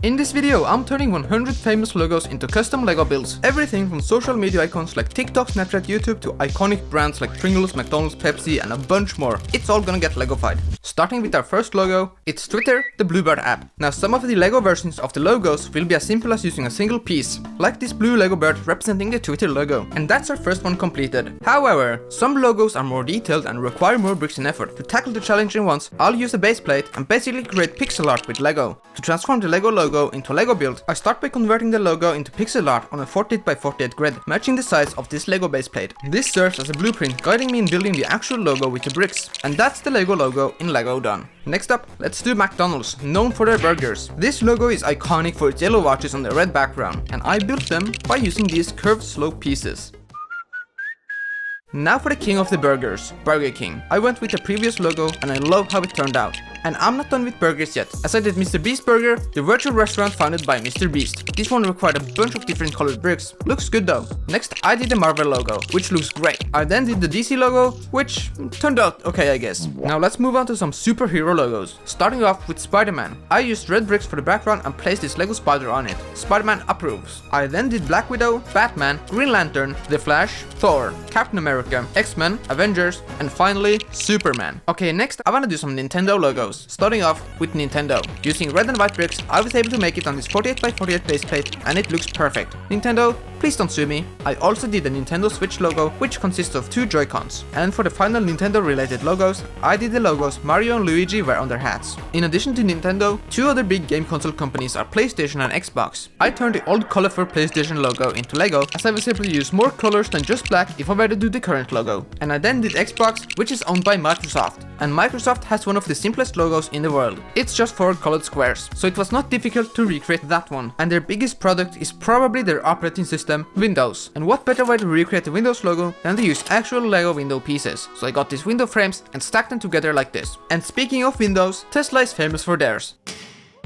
In this video, I'm turning 100 famous logos into custom Lego builds. Everything from social media icons like TikTok, Snapchat, YouTube to iconic brands like Pringles, McDonalds, Pepsi and a bunch more. It's all gonna get Legofied. Starting with our first logo, it's Twitter, the Bluebird app. Now some of the Lego versions of the logos will be as simple as using a single piece, like this blue Lego bird representing the Twitter logo. And that's our first one completed. However, some logos are more detailed and require more bricks and effort. To tackle the challenging ones, I'll use a base plate and basically create pixel art with Lego. To transform the Lego logo into a Lego build, I start by converting the logo into pixel art on a 48 by 48 grid, matching the size of this Lego base plate. This serves as a blueprint, guiding me in building the actual logo with the bricks. And that's the Lego logo in Lego done. Next up, let's do McDonald's, known for their burgers. This logo is iconic for its yellow watches on the red background, and I built them by using these curved slope pieces. Now for the king of the burgers, Burger King. I went with the previous logo and I love how it turned out. And I'm not done with burgers yet, as I did Mr. Beast Burger, the virtual restaurant founded by Mr. Beast. This one required a bunch of different colored bricks. Looks good though. Next, I did the Marvel logo, which looks great. I then did the DC logo, which turned out okay I guess. Now let's move on to some superhero logos. Starting off with Spider-Man. I used red bricks for the background and placed this Lego spider on it. Spider-Man approves. I then did Black Widow, Batman, Green Lantern, The Flash, Thor, Captain America, X-Men, Avengers, and finally Superman. Okay, next I wanna do some Nintendo logos. Starting off with Nintendo. Using red and white bricks, I was able to make it on this 48 by 48 base plate and it looks perfect. Nintendo, please don't sue me. I also did the Nintendo Switch logo, which consists of 2 Joy-Cons. And for the final Nintendo related logos, I did the logos Mario and Luigi wear on their hats. In addition to Nintendo, 2 other big game console companies are PlayStation and Xbox. I turned the old colorful PlayStation logo into Lego, as I was able to use more colors than just black if I were to do the current logo. And I then did Xbox, which is owned by Microsoft. And Microsoft has one of the simplest logos in the world. It's just 4 colored squares, so it was not difficult to recreate that one. And their biggest product is probably their operating system, Windows. And what better way to recreate the Windows logo than to use actual Lego window pieces. So I got these window frames and stacked them together like this. And speaking of windows, Tesla is famous for theirs.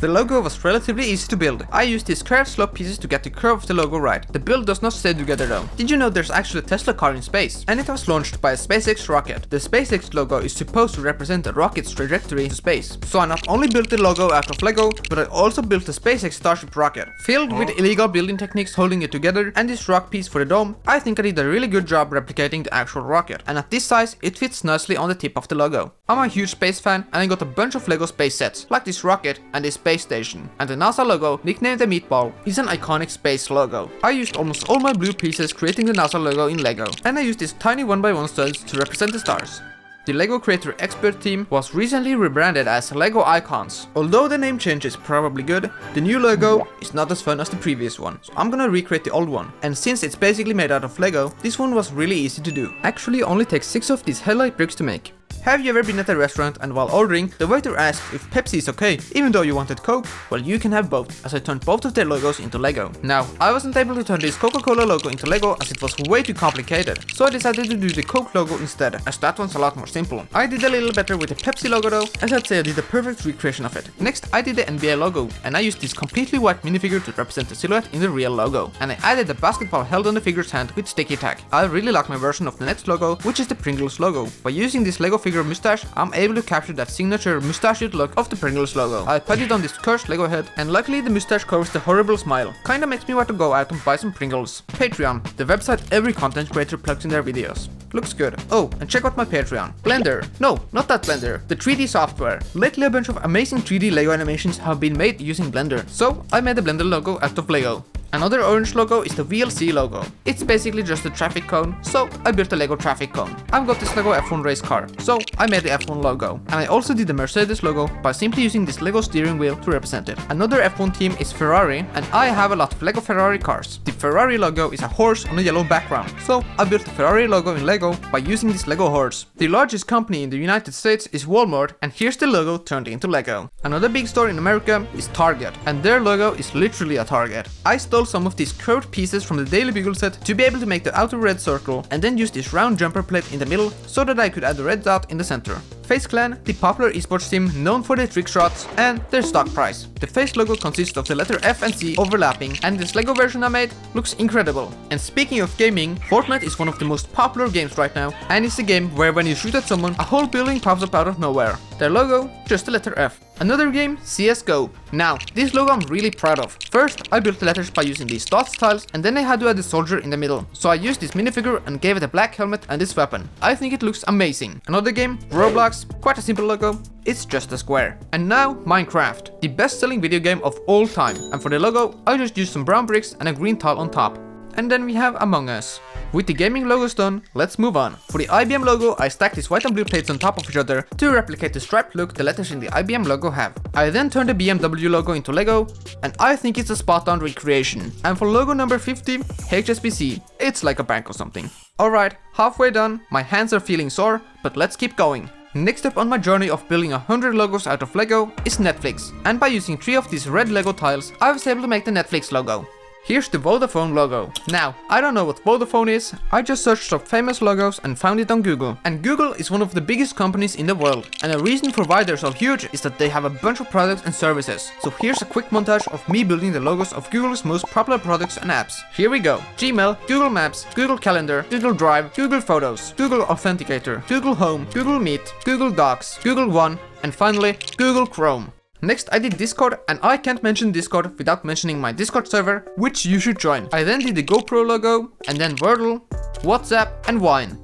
The logo was relatively easy to build. I used these curved slope pieces to get the curve of the logo right. The build does not stay together though. Did you know there's actually a Tesla car in space? And it was launched by a SpaceX rocket. The SpaceX logo is supposed to represent the rocket's trajectory into space. So I not only built the logo out of Lego, but I also built the SpaceX Starship rocket. Filled with illegal building techniques holding it together and this rock piece for the dome, I think I did a really good job replicating the actual rocket. And at this size, it fits nicely on the tip of the logo. I'm a huge space fan and I got a bunch of Lego space sets, like this rocket and this space station. And the NASA logo, nicknamed the Meatball, is an iconic space logo. I used almost all my blue pieces creating the NASA logo in Lego, and I used these tiny 1x1 studs to represent the stars. The Lego Creator Expert team was recently rebranded as Lego Icons. Although the name change is probably good, the new logo is not as fun as the previous one, so I'm gonna recreate the old one. And since it's basically made out of Lego, this one was really easy to do. Actually only takes 6 of these headlight bricks to make. Have you ever been at a restaurant and while ordering, the waiter asked if Pepsi is okay, even though you wanted Coke? Well, you can have both, as I turned both of their logos into Lego. Now, I wasn't able to turn this Coca-Cola logo into Lego as it was way too complicated, so I decided to do the Coke logo instead, as that one's a lot more simple. I did a little better with the Pepsi logo though, as I'd say I did a perfect recreation of it. Next, I did the NBA logo, and I used this completely white minifigure to represent the silhouette in the real logo. And I added the basketball held on the figure's hand with sticky tack. I really like my version of the Nets logo, which is the Pringles logo. By using this Lego figure mustache, I'm able to capture that signature mustachioed look of the Pringles logo. I put it on this cursed Lego head, and luckily the mustache covers the horrible smile. Kinda makes me want to go out and buy some Pringles. Patreon, the website every content creator plugs in their videos. Looks good. Oh, and check out my Patreon. Blender. No, not that Blender. The 3D software. Lately a bunch of amazing 3D Lego animations have been made using Blender. So I made the Blender logo out of Lego. Another orange logo is the VLC logo. It's basically just a traffic cone, so I built a Lego traffic cone. I've got this Lego F1 race car, so I made the F1 logo. And I also did the Mercedes logo by simply using this Lego steering wheel to represent it. Another F1 team is Ferrari, and I have a lot of Lego Ferrari cars. The Ferrari logo is a horse on a yellow background, so I built the Ferrari logo in Lego by using this Lego horse. The largest company in the United States is Walmart, and here's the logo turned into Lego. Another big store in America is Target, and their logo is literally a target. I stole some of these curved pieces from the Daily Bugle set to be able to make the outer red circle, and then use this round jumper plate in the middle so that I could add the red dot in the center. FaZe Clan, the popular esports team known for their trick shots, and their stock price. The FaZe logo consists of the letter F and C overlapping, and this Lego version I made looks incredible. And speaking of gaming, Fortnite is one of the most popular games right now, and it's a game where when you shoot at someone, a whole building pops up out of nowhere. Their logo, just the letter F. Another game, CSGO. Now, this logo I'm really proud of. First, I built the letters by using these dots tiles, and then I had to add a soldier in the middle. So I used this minifigure and gave it a black helmet and this weapon. I think it looks amazing. Another game, Roblox. Quite a simple logo. It's just a square. And now, Minecraft. The best-selling video game of all time. And for the logo, I just used some brown bricks and a green tile on top. And then we have Among Us. With the gaming logos done, let's move on. For the IBM logo, I stacked these white and blue plates on top of each other to replicate the striped look the letters in the IBM logo have. I then turned the BMW logo into Lego, and I think it's a spot-on recreation. And for logo number 50, HSBC, it's like a bank or something. Alright, halfway done, my hands are feeling sore, but let's keep going. Next up on my journey of building 100 logos out of Lego is Netflix, and by using 3 of these red Lego tiles, I was able to make the Netflix logo. Here's the Vodafone logo. Now, I don't know what Vodafone is, I just searched up famous logos and found it on Google. And Google is one of the biggest companies in the world. And a reason for why they're so huge is that they have a bunch of products and services. So here's a quick montage of me building the logos of Google's most popular products and apps. Here we go. Gmail, Google Maps, Google Calendar, Google Drive, Google Photos, Google Authenticator, Google Home, Google Meet, Google Docs, Google One, and finally, Google Chrome. Next I did Discord, and I can't mention Discord without mentioning my Discord server, which you should join. I then did the GoPro logo, and then Wordle, WhatsApp, and Wine.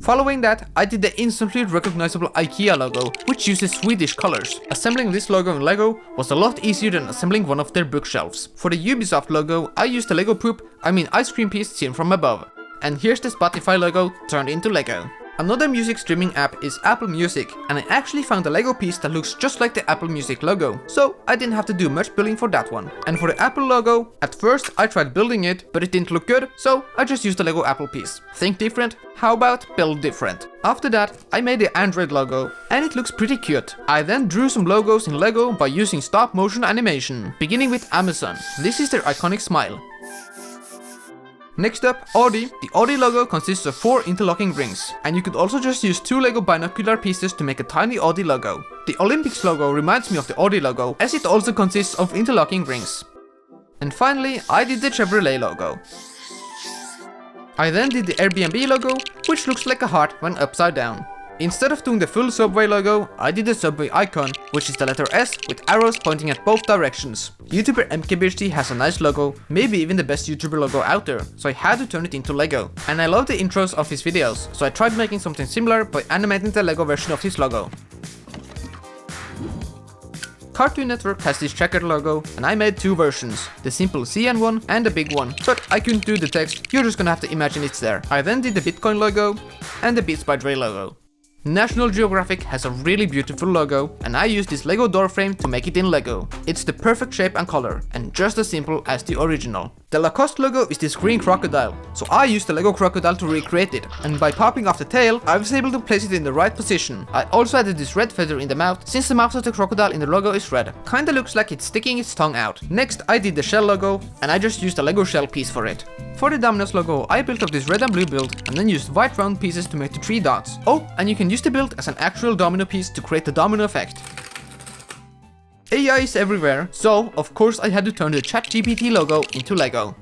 Following that, I did the instantly recognizable IKEA logo, which uses Swedish colors. Assembling this logo in Lego was a lot easier than assembling one of their bookshelves. For the Ubisoft logo, I used the Lego poop, ice cream piece seen from above. And here's the Spotify logo turned into Lego. Another music streaming app is Apple Music, and I actually found a Lego piece that looks just like the Apple Music logo, so I didn't have to do much building for that one. And for the Apple logo, at first I tried building it, but it didn't look good, so I just used the Lego Apple piece. Think different? How about build different? After that, I made the Android logo, and it looks pretty cute. I then drew some logos in Lego by using stop motion animation, beginning with Amazon. This is their iconic smile. Next up, Audi. The Audi logo consists of 4 interlocking rings, and you could also just use 2 Lego binocular pieces to make a tiny Audi logo. The Olympics logo reminds me of the Audi logo, as it also consists of interlocking rings. And finally, I did the Chevrolet logo. I then did the Airbnb logo, which looks like a heart when upside down. Instead of doing the full Subway logo, I did the Subway icon, which is the letter S with arrows pointing at both directions. YouTuber MKBHD has a nice logo, maybe even the best YouTuber logo out there, so I had to turn it into Lego. And I love the intros of his videos, so I tried making something similar by animating the Lego version of his logo. Cartoon Network has this checkered logo, and I made 2 versions, the simple CN one and the big one, but I couldn't do the text, you're just gonna have to imagine it's there. I then did the Bitcoin logo and the Beats by Dre logo. National Geographic has a really beautiful logo, and I used this Lego door frame to make it in Lego. It's the perfect shape and color, and just as simple as the original. The Lacoste logo is this green crocodile, so I used the Lego crocodile to recreate it, and by popping off the tail, I was able to place it in the right position. I also added this red feather in the mouth, since the mouth of the crocodile in the logo is red. Kinda looks like it's sticking its tongue out. Next, I did the shell logo, and I just used a Lego shell piece for it. For the Domino's logo, I built up this red and blue build, and then used white round pieces to make the 3 dots. Oh, and you can use the build as an actual domino piece to create the domino effect. AI is everywhere, so of course I had to turn the ChatGPT logo into Lego.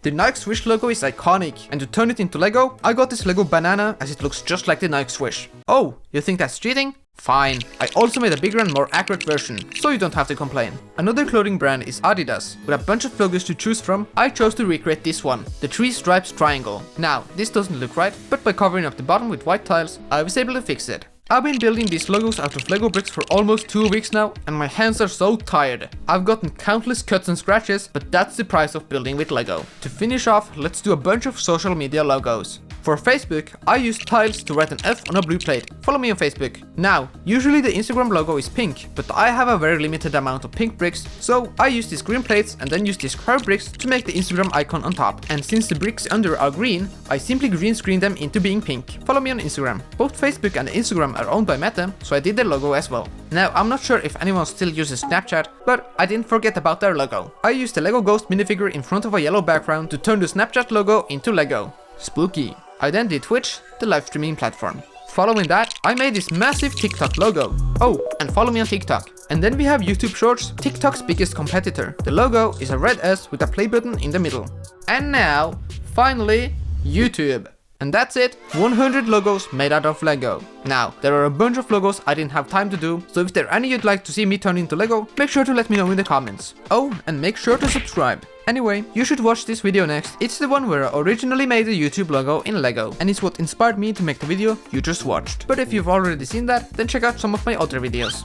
The Nike Swish logo is iconic, and to turn it into Lego, I got this Lego banana as it looks just like the Nike Swish. Oh, you think that's cheating? Fine. I also made a bigger and more accurate version, so you don't have to complain. Another clothing brand is Adidas. With a bunch of logos to choose from, I chose to recreate this one, the 3 stripes triangle. Now, this doesn't look right, but by covering up the bottom with white tiles, I was able to fix it. I've been building these logos out of Lego bricks for almost 2 weeks now, and my hands are so tired. I've gotten countless cuts and scratches, but that's the price of building with Lego. To finish off, let's do a bunch of social media logos. For Facebook, I used tiles to write an F on a blue plate. Follow me on Facebook. Now, usually the Instagram logo is pink, but I have a very limited amount of pink bricks, so I used these green plates and then used these curved bricks to make the Instagram icon on top. And since the bricks under are green, I simply green screened them into being pink. Follow me on Instagram. Both Facebook and Instagram are owned by Meta, so I did their logo as well. Now, I'm not sure if anyone still uses Snapchat, but I didn't forget about their logo. I used the Lego Ghost minifigure in front of a yellow background to turn the Snapchat logo into Lego. Spooky. I then did Twitch, the live streaming platform. following that, I made this massive TikTok logo. Oh, and follow me on TikTok. And then we have YouTube Shorts, TikTok's biggest competitor. The logo is a red S with a play button in the middle. And now, finally, YouTube. And that's it, 100 logos made out of Lego. Now, there are a bunch of logos I didn't have time to do, so if there are any you'd like to see me turn into Lego, make sure to let me know in the comments. Oh, and make sure to subscribe. Anyway, you should watch this video next. It's the one where I originally made the YouTube logo in Lego, and it's what inspired me to make the video you just watched. But if you've already seen that, then check out some of my other videos.